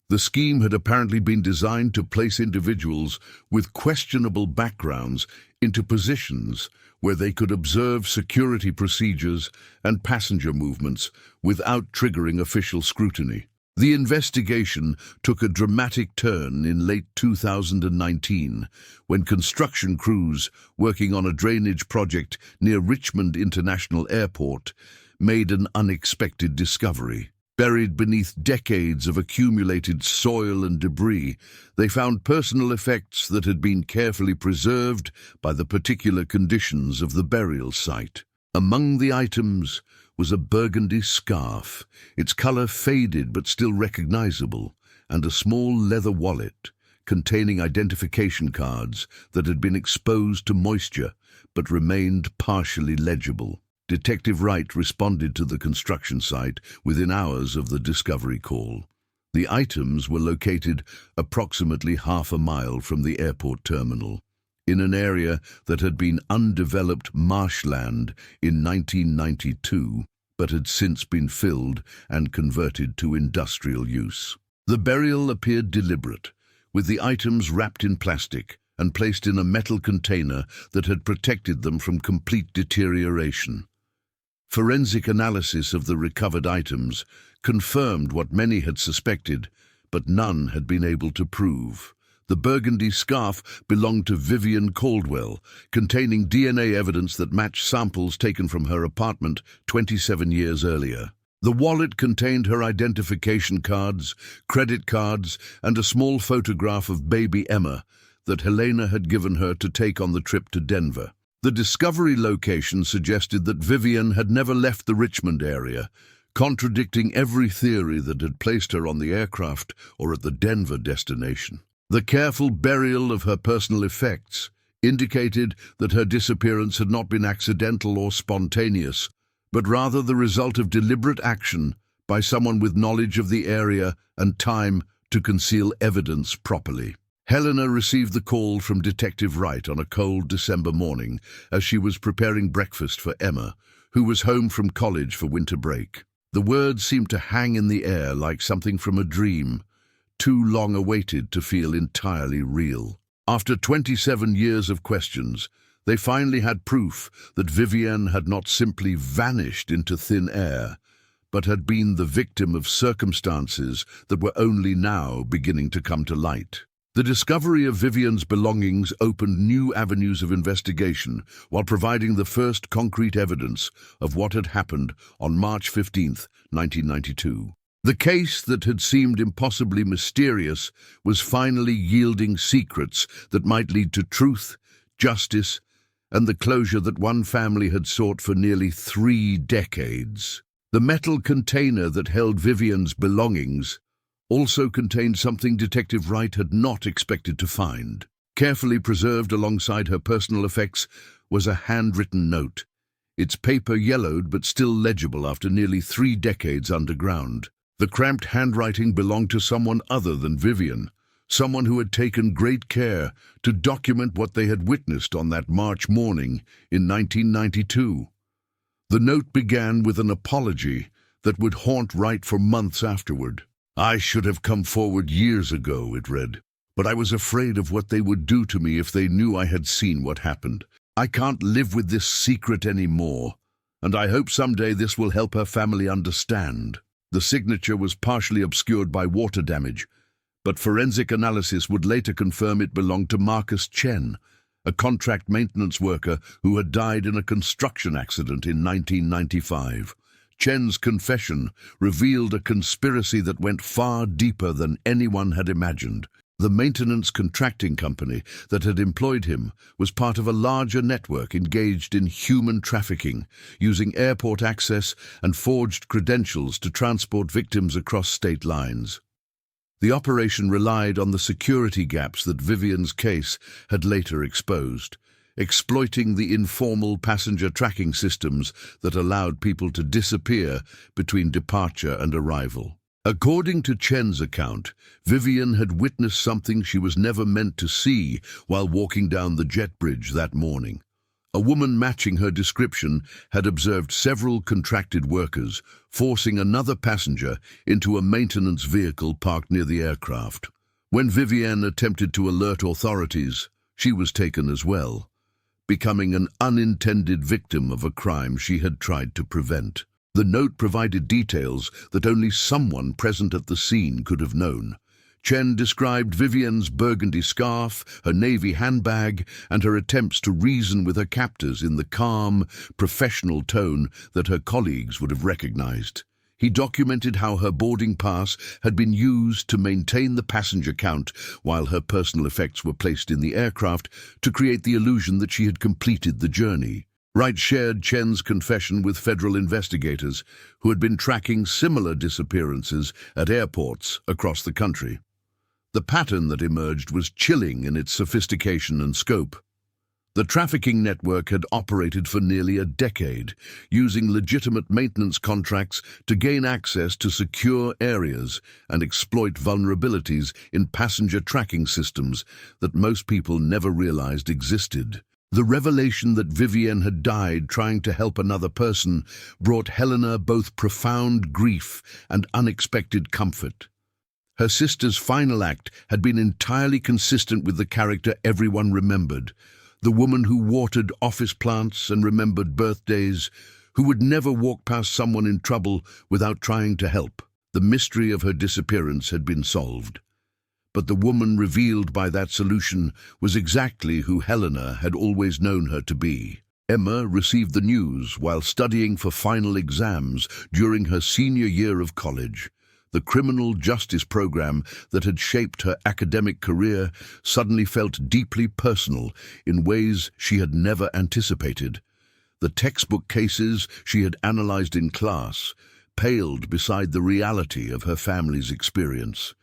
The scheme had apparently been designed to place individuals with questionable backgrounds into positions where they could observe security procedures and passenger movements without triggering official scrutiny. The investigation took a dramatic turn in late 2019 when construction crews working on a drainage project near Richmond International Airport made an unexpected discovery. Buried beneath decades of accumulated soil and debris, they found personal effects that had been carefully preserved by the particular conditions of the burial site. Among the items was a burgundy scarf, its color faded but still recognizable, and a small leather wallet containing identification cards that had been exposed to moisture but remained partially legible. Detective Wright responded to the construction site within hours of the discovery call. The items were located approximately half a mile from the airport terminal, in an area that had been undeveloped marshland in 1992, but had since been filled and converted to industrial use. The burial appeared deliberate, with the items wrapped in plastic and placed in a metal container that had protected them from complete deterioration. Forensic analysis of the recovered items confirmed what many had suspected, but none had been able to prove. The burgundy scarf belonged to Vivian Caldwell, containing DNA evidence that matched samples taken from her apartment 27 years earlier. The wallet contained her identification cards, credit cards, and a small photograph of baby Emma that Helena had given her to take on the trip to Denver. The discovery location suggested that Vivian had never left the Richmond area, contradicting every theory that had placed her on the aircraft or at the Denver destination. The careful burial of her personal effects indicated that her disappearance had not been accidental or spontaneous, but rather the result of deliberate action by someone with knowledge of the area and time to conceal evidence properly. Helena received the call from Detective Wright on a cold December morning as she was preparing breakfast for Emma, who was home from college for winter break. The words seemed to hang in the air like something from a dream, too long awaited to feel entirely real. After 27 years of questions, they finally had proof that Vivian had not simply vanished into thin air, but had been the victim of circumstances that were only now beginning to come to light. The discovery of Vivian's belongings opened new avenues of investigation while providing the first concrete evidence of what had happened on March 15, 1992. The case that had seemed impossibly mysterious was finally yielding secrets that might lead to truth, justice, and the closure that one family had sought for nearly 3 decades. The metal container that held Vivian's belongings also contained something Detective Wright had not expected to find. Carefully preserved alongside her personal effects was a handwritten note, its paper yellowed but still legible after nearly 3 decades underground. The cramped handwriting belonged to someone other than Vivian, someone who had taken great care to document what they had witnessed on that March morning in 1992. The note began with an apology that would haunt Wright for months afterward. "I should have come forward years ago," it read, "but I was afraid of what they would do to me if they knew I had seen what happened. I can't live with this secret anymore, and I hope someday this will help her family understand." The signature was partially obscured by water damage, but forensic analysis would later confirm it belonged to Marcus Chen, a contract maintenance worker who had died in a construction accident in 1995. Chen's confession revealed a conspiracy that went far deeper than anyone had imagined. The maintenance contracting company that had employed him was part of a larger network engaged in human trafficking, using airport access and forged credentials to transport victims across state lines. The operation relied on the security gaps that Vivian's case had later exposed, exploiting the informal passenger tracking systems that allowed people to disappear between departure and arrival. According to Chen's account, Vivian had witnessed something she was never meant to see while walking down the jet bridge that morning. A woman matching her description had observed several contracted workers forcing another passenger into a maintenance vehicle parked near the aircraft. When Vivian attempted to alert authorities, she was taken as well, becoming an unintended victim of a crime she had tried to prevent. The note provided details that only someone present at the scene could have known. Chen described Vivian's burgundy scarf, her navy handbag, and her attempts to reason with her captors in the calm, professional tone that her colleagues would have recognized. He documented how her boarding pass had been used to maintain the passenger count while her personal effects were placed in the aircraft to create the illusion that she had completed the journey. Wright shared Chen's confession with federal investigators who had been tracking similar disappearances at airports across the country. The pattern that emerged was chilling in its sophistication and scope. The trafficking network had operated for nearly a decade, using legitimate maintenance contracts to gain access to secure areas and exploit vulnerabilities in passenger tracking systems that most people never realized existed. The revelation that Vivian had died trying to help another person brought Helena both profound grief and unexpected comfort. Her sister's final act had been entirely consistent with the character everyone remembered, the woman who watered office plants and remembered birthdays, who would never walk past someone in trouble without trying to help. The mystery of her disappearance had been solved. But the woman revealed by that solution was exactly who Helena had always known her to be. Emma received the news while studying for final exams during her senior year of college. The criminal justice program that had shaped her academic career suddenly felt deeply personal in ways she had never anticipated. The textbook cases she had analyzed in class paled beside the reality of her family's experience,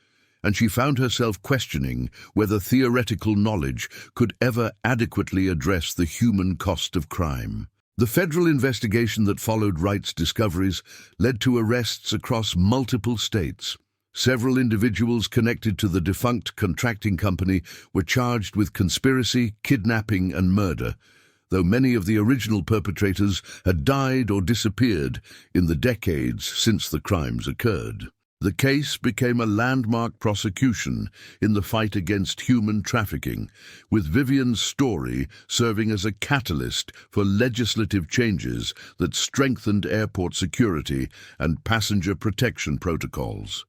and she found herself questioning whether theoretical knowledge could ever adequately address the human cost of crime. The federal investigation that followed Wright's discoveries led to arrests across multiple states. Several individuals connected to the defunct contracting company were charged with conspiracy, kidnapping, and murder, though many of the original perpetrators had died or disappeared in the decades since the crimes occurred. The case became a landmark prosecution in the fight against human trafficking, with Vivian's story serving as a catalyst for legislative changes that strengthened airport security and passenger protection protocols.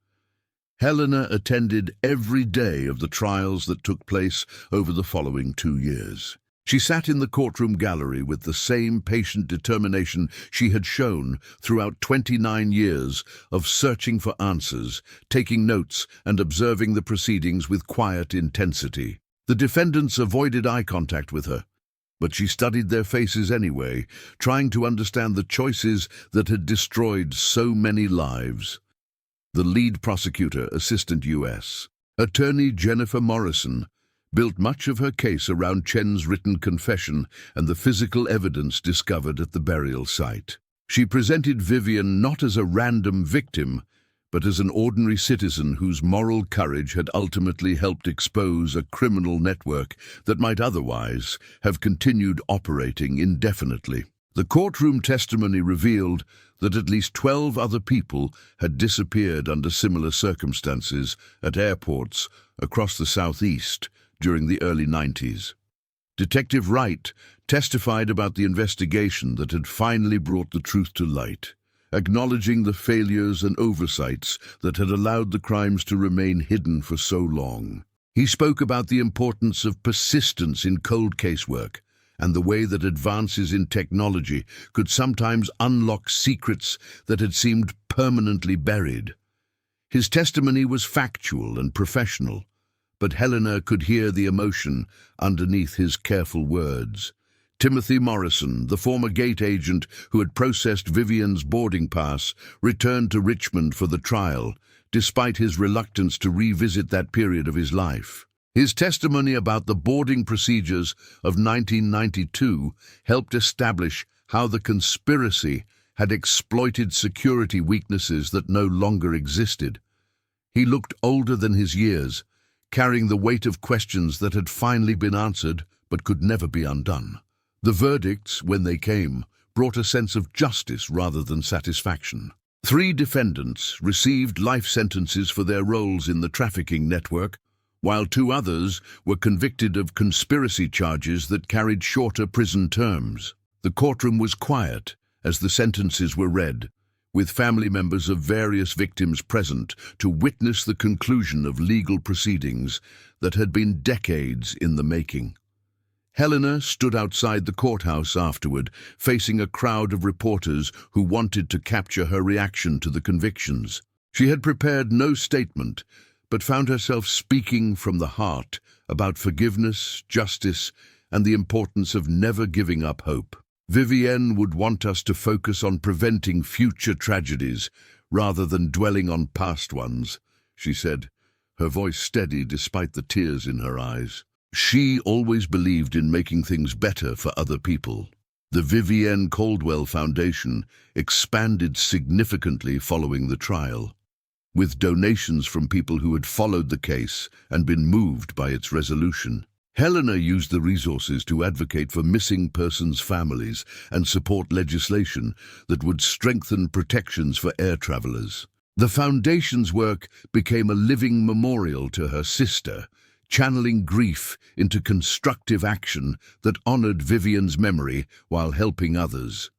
Helena attended every day of the trials that took place over the following 2 years. She sat in the courtroom gallery with the same patient determination she had shown throughout 29 years of searching for answers, taking notes, and observing the proceedings with quiet intensity. The defendants avoided eye contact with her, but she studied their faces anyway, trying to understand the choices that had destroyed so many lives. The lead prosecutor, Assistant U.S. Attorney Jennifer Morrison, built much of her case around Chen's written confession and the physical evidence discovered at the burial site. She presented Vivian not as a random victim, but as an ordinary citizen whose moral courage had ultimately helped expose a criminal network that might otherwise have continued operating indefinitely. The courtroom testimony revealed that at least 12 other people had disappeared under similar circumstances at airports across the Southeast during the early 90s. Detective Wright testified about the investigation that had finally brought the truth to light, acknowledging the failures and oversights that had allowed the crimes to remain hidden for so long. He spoke about the importance of persistence in cold case work and the way that advances in technology could sometimes unlock secrets that had seemed permanently buried. His testimony was factual and professional, but Helena could hear the emotion underneath his careful words. Timothy Morrison, the former gate agent who had processed Vivian's boarding pass, returned to Richmond for the trial, despite his reluctance to revisit that period of his life. His testimony about the boarding procedures of 1992 helped establish how the conspiracy had exploited security weaknesses that no longer existed. He looked older than his years, carrying the weight of questions that had finally been answered but could never be undone. The verdicts, when they came, brought a sense of justice rather than satisfaction. 3 defendants received life sentences for their roles in the trafficking network, while 2 others were convicted of conspiracy charges that carried shorter prison terms. The courtroom was quiet as the sentences were read, with family members of various victims present to witness the conclusion of legal proceedings that had been decades in the making. Helena stood outside the courthouse afterward, facing a crowd of reporters who wanted to capture her reaction to the convictions. She had prepared no statement, but found herself speaking from the heart about forgiveness, justice, and the importance of never giving up hope. Vivienne would want us to focus on preventing future tragedies rather than dwelling on past ones, she said, her voice steady despite the tears in her eyes. She always believed in making things better for other people. The Vivienne Caldwell Foundation expanded significantly following the trial, with donations from people who had followed the case and been moved by its resolution. Helena used the resources to advocate for missing persons' families and support legislation that would strengthen protections for air travelers. The Foundation's work became a living memorial to her sister, channeling grief into constructive action that honored Vivian's memory while helping others.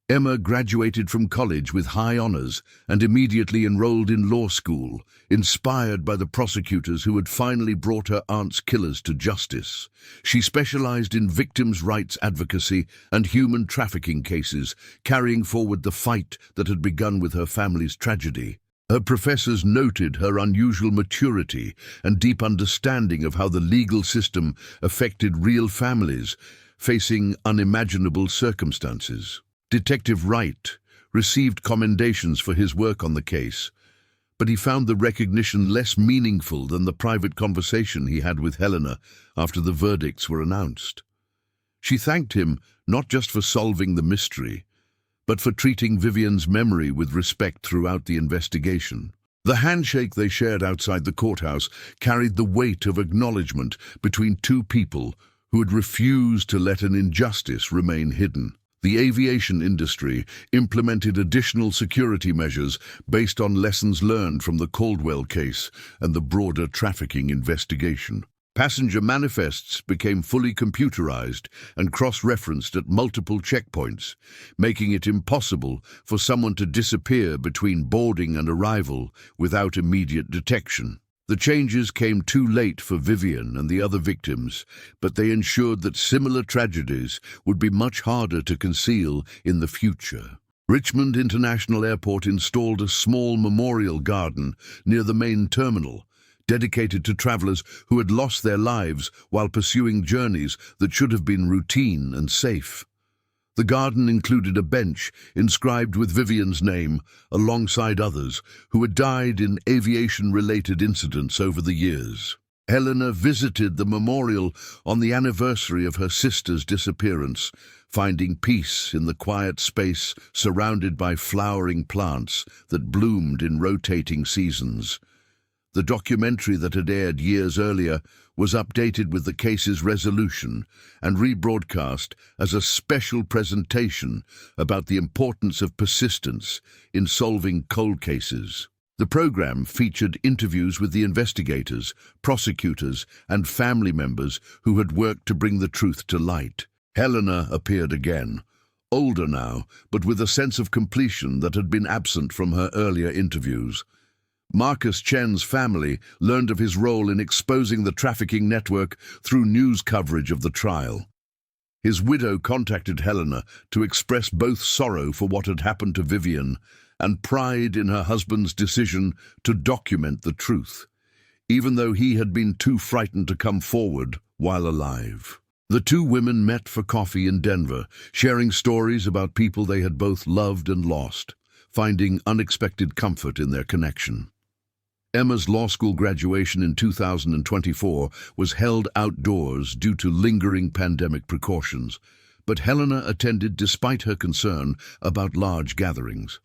Emma graduated from college with high honors and immediately enrolled in law school, inspired by the prosecutors who had finally brought her aunt's killers to justice. She specialized in victims' rights advocacy and human trafficking cases, carrying forward the fight that had begun with her family's tragedy. Her professors noted her unusual maturity and deep understanding of how the legal system affected real families facing unimaginable circumstances. Detective Wright received commendations for his work on the case, but he found the recognition less meaningful than the private conversation he had with Helena after the verdicts were announced. She thanked him not just for solving the mystery, but for treating Vivian's memory with respect throughout the investigation. The handshake they shared outside the courthouse carried the weight of acknowledgement between 2 people who had refused to let an injustice remain hidden. The aviation industry implemented additional security measures based on lessons learned from the Caldwell case and the broader trafficking investigation. Passenger manifests became fully computerized and cross-referenced at multiple checkpoints, making it impossible for someone to disappear between boarding and arrival without immediate detection. The changes came too late for Vivian and the other victims, but they ensured that similar tragedies would be much harder to conceal in the future. Richmond International Airport installed a small memorial garden near the main terminal, dedicated to travelers who had lost their lives while pursuing journeys that should have been routine and safe. The garden included a bench inscribed with Vivian's name alongside others who had died in aviation-related incidents over the years. Helena visited the memorial on the anniversary of her sister's disappearance, finding peace in the quiet space surrounded by flowering plants that bloomed in rotating seasons. The documentary that had aired years earlier was updated with the case's resolution and rebroadcast as a special presentation about the importance of persistence in solving cold cases. The program featured interviews with the investigators, prosecutors, and family members who had worked to bring the truth to light. Helena appeared again, older now, but with a sense of completion that had been absent from her earlier interviews. Marcus Chen's family learned of his role in exposing the trafficking network through news coverage of the trial. His widow contacted Helena to express both sorrow for what had happened to Vivian and pride in her husband's decision to document the truth, even though he had been too frightened to come forward while alive. The two women met for coffee in Denver, sharing stories about people they had both loved and lost, finding unexpected comfort in their connection. Emma's law school graduation in 2024 was held outdoors due to lingering pandemic precautions, but Helena attended despite her concern about large gatherings.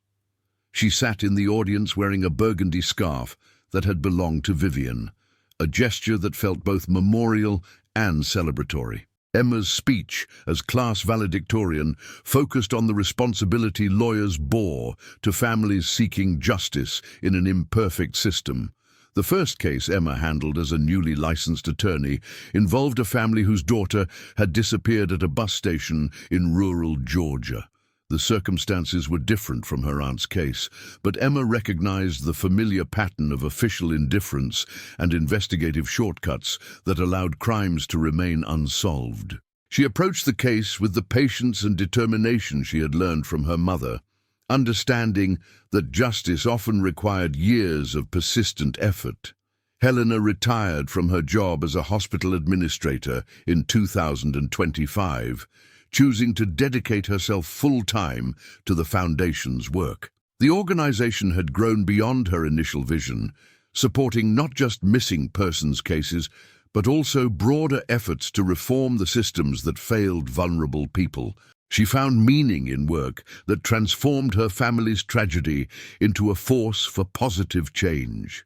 She sat in the audience wearing a burgundy scarf that had belonged to Vivian, a gesture that felt both memorial and celebratory. Emma's speech as class valedictorian focused on the responsibility lawyers bore to families seeking justice in an imperfect system. The first case Emma handled as a newly licensed attorney involved a family whose daughter had disappeared at a bus station in rural Georgia. The circumstances were different from her aunt's case, but Emma recognized the familiar pattern of official indifference and investigative shortcuts that allowed crimes to remain unsolved. She approached the case with the patience and determination she had learned from her mother, understanding that justice often required years of persistent effort. Helena retired from her job as a hospital administrator in 2025, choosing to dedicate herself full-time to the Foundation's work. The organization had grown beyond her initial vision, supporting not just missing persons cases, but also broader efforts to reform the systems that failed vulnerable people. She found meaning in work that transformed her family's tragedy into a force for positive change.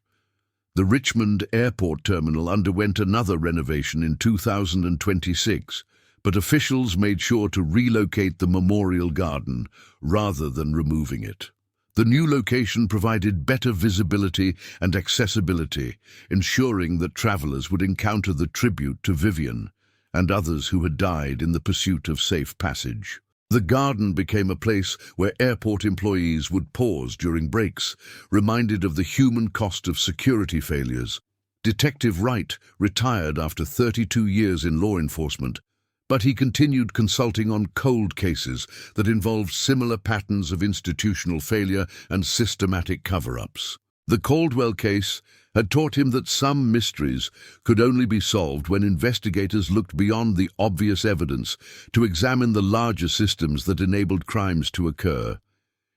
The Richmond Airport Terminal underwent another renovation in 2026, but officials made sure to relocate the Memorial Garden rather than removing it. The new location provided better visibility and accessibility, ensuring that travelers would encounter the tribute to Vivian and others who had died in the pursuit of safe passage. The garden became a place where airport employees would pause during breaks, reminded of the human cost of security failures. Detective Wright retired after 32 years in law enforcement, but he continued consulting on cold cases that involved similar patterns of institutional failure and systematic cover-ups. The Caldwell case had taught him that some mysteries could only be solved when investigators looked beyond the obvious evidence to examine the larger systems that enabled crimes to occur.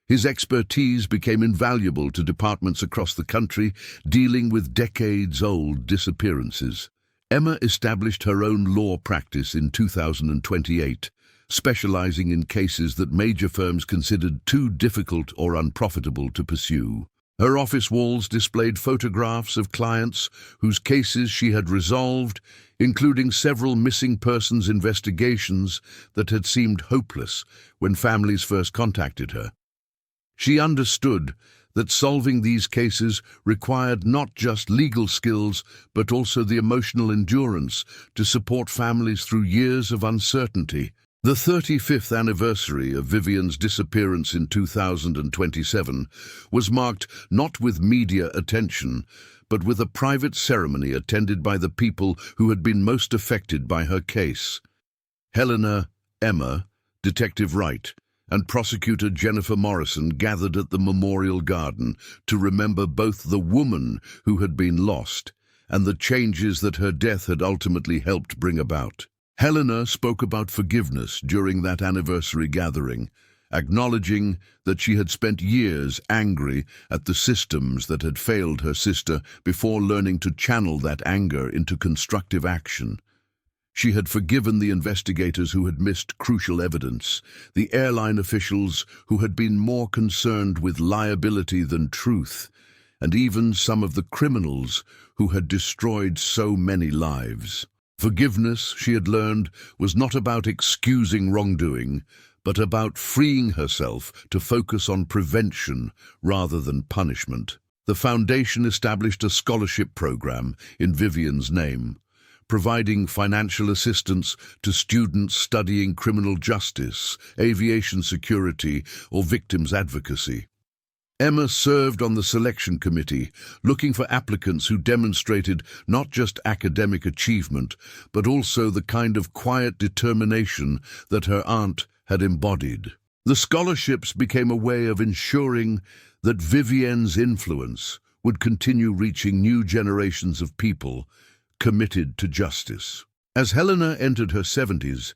His expertise became invaluable to departments across the country dealing with decades-old disappearances. Emma established her own law practice in 2028, specializing in cases that major firms considered too difficult or unprofitable to pursue. Her office walls displayed photographs of clients whose cases she had resolved, including several missing persons investigations that had seemed hopeless when families first contacted her. She understood that solving these cases required not just legal skills, but also the emotional endurance to support families through years of uncertainty. The 35th anniversary of Vivian's disappearance in 2027 was marked not with media attention, but with a private ceremony attended by the people who had been most affected by her case. Helena, Emma, Detective Wright, and prosecutor Jennifer Morrison gathered at the Memorial Garden to remember both the woman who had been lost and the changes that her death had ultimately helped bring about. Helena spoke about forgiveness during that anniversary gathering, acknowledging that she had spent years angry at the systems that had failed her sister before learning to channel that anger into constructive action. She had forgiven the investigators who had missed crucial evidence, the airline officials who had been more concerned with liability than truth, and even some of the criminals who had destroyed so many lives. Forgiveness, she had learned, was not about excusing wrongdoing, but about freeing herself to focus on prevention rather than punishment. The Foundation established a scholarship program in Vivian's name, providing financial assistance to students studying criminal justice, aviation security, or victims advocacy. Emma served on the selection committee, looking for applicants who demonstrated not just academic achievement, but also the kind of quiet determination that her aunt had embodied. The scholarships became a way of ensuring that Vivienne's influence would continue reaching new generations of people committed to justice. As Helena entered her 70s,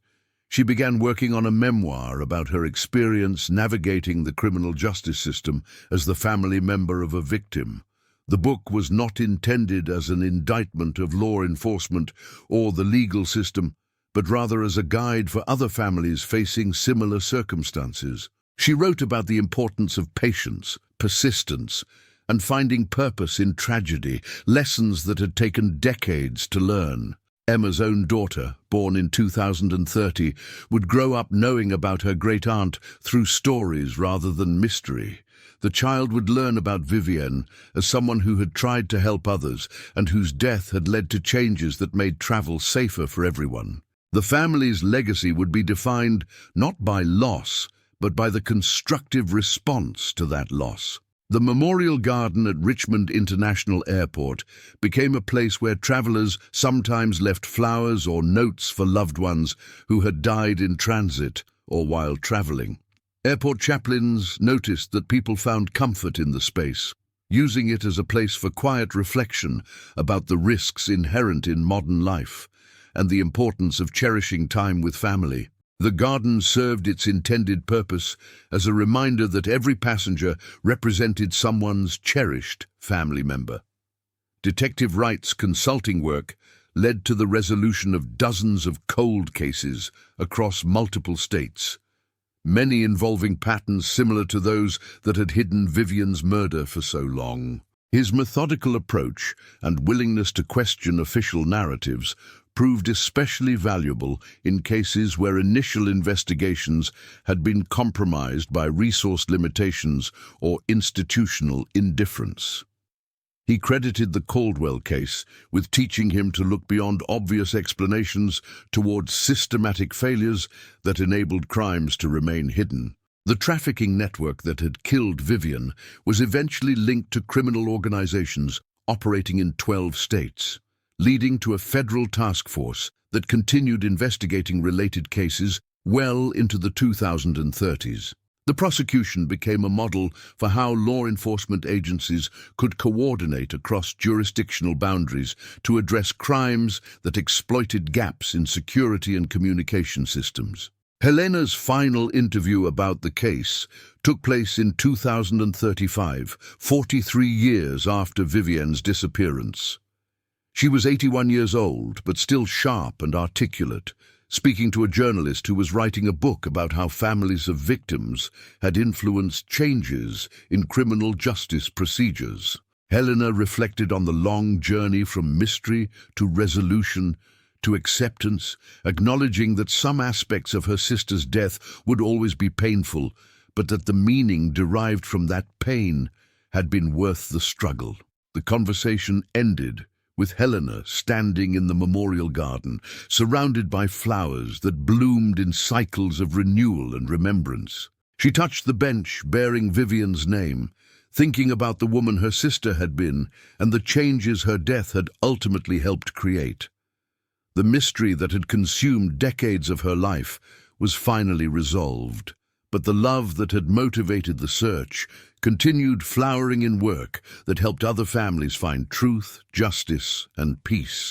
she began working on a memoir about her experience navigating the criminal justice system as the family member of a victim. The book was not intended as an indictment of law enforcement or the legal system, but rather as a guide for other families facing similar circumstances. She wrote about the importance of patience, persistence, and finding purpose in tragedy, lessons that had taken decades to learn. Emma's own daughter, born in 2030, would grow up knowing about her great-aunt through stories rather than mystery. The child would learn about Vivienne as someone who had tried to help others and whose death had led to changes that made travel safer for everyone. The family's legacy would be defined not by loss, but by the constructive response to that loss. The Memorial Garden at Richmond International Airport became a place where travelers sometimes left flowers or notes for loved ones who had died in transit or while traveling. Airport chaplains noticed that people found comfort in the space, using it as a place for quiet reflection about the risks inherent in modern life and the importance of cherishing time with family. The garden served its intended purpose as a reminder that every passenger represented someone's cherished family member. Detective Wright's consulting work led to the resolution of dozens of cold cases across multiple states, many involving patterns similar to those that had hidden Vivienne's murder for so long. His methodical approach and willingness to question official narratives proved especially valuable in cases where initial investigations had been compromised by resource limitations or institutional indifference. He credited the Caldwell case with teaching him to look beyond obvious explanations towards systematic failures that enabled crimes to remain hidden. The trafficking network that had killed Vivienne was eventually linked to criminal organizations operating in 12 states, leading to a federal task force that continued investigating related cases well into the 2030s. The prosecution became a model for how law enforcement agencies could coordinate across jurisdictional boundaries to address crimes that exploited gaps in security and communication systems. Helena's final interview about the case took place in 2035, 43 years after Vivienne's disappearance. She was 81 years old, but still sharp and articulate, speaking to a journalist who was writing a book about how families of victims had influenced changes in criminal justice procedures. Helena reflected on the long journey from mystery to resolution to acceptance, acknowledging that some aspects of her sister's death would always be painful, but that the meaning derived from that pain had been worth the struggle. The conversation ended with Helena standing in the memorial garden, surrounded by flowers that bloomed in cycles of renewal and remembrance. She touched the bench bearing Vivienne's name, thinking about the woman her sister had been and the changes her death had ultimately helped create. The mystery that had consumed decades of her life was finally resolved, but the love that had motivated the search continued flowering in work that helped other families find truth, justice, and peace.